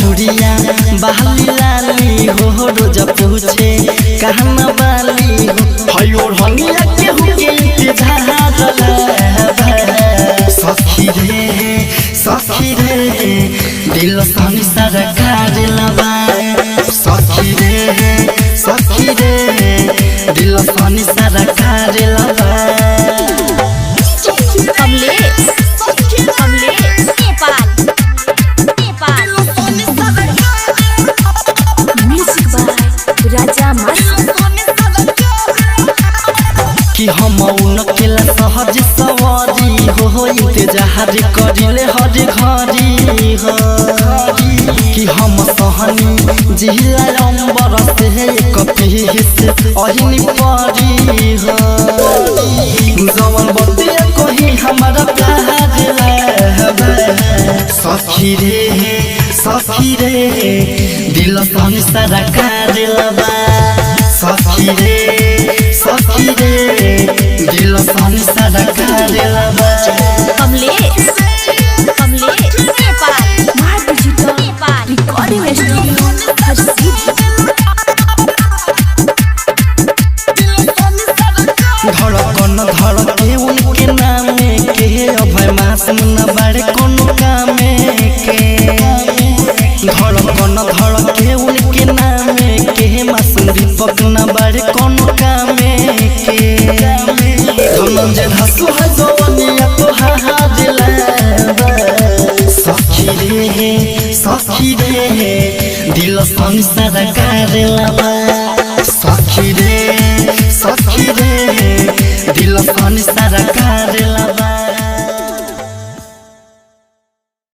चूड़िया बहली लाली हो रोज पूछे कहना बाली हो भयो हनिया के हुके इंतजार सखी रे दिल सनी सरकार लबा सखी रे दिल सनी सरकार लबा कि हम उनकेला सहज सवारी हो इंतजार करिले हर घड़ी हो कि हम सहनी जिला अंबर से एक पीस अहिनी परी हो जवन बतिया कही हमारा प्यार सखी रे दिल सन सारा कर लबा सखी रे दिल सन सारा कर लबा धड़कन धड़के उनके नामे के अभय मासूम न बड़े कोनो कामे के धड़कन धड़के उनके नामे के मासूम दीपक न बड़े कोनो कामे के धनंजय हसु हजवनिया तो हादिला सखी रे दिल संसार कर लबा सखी रे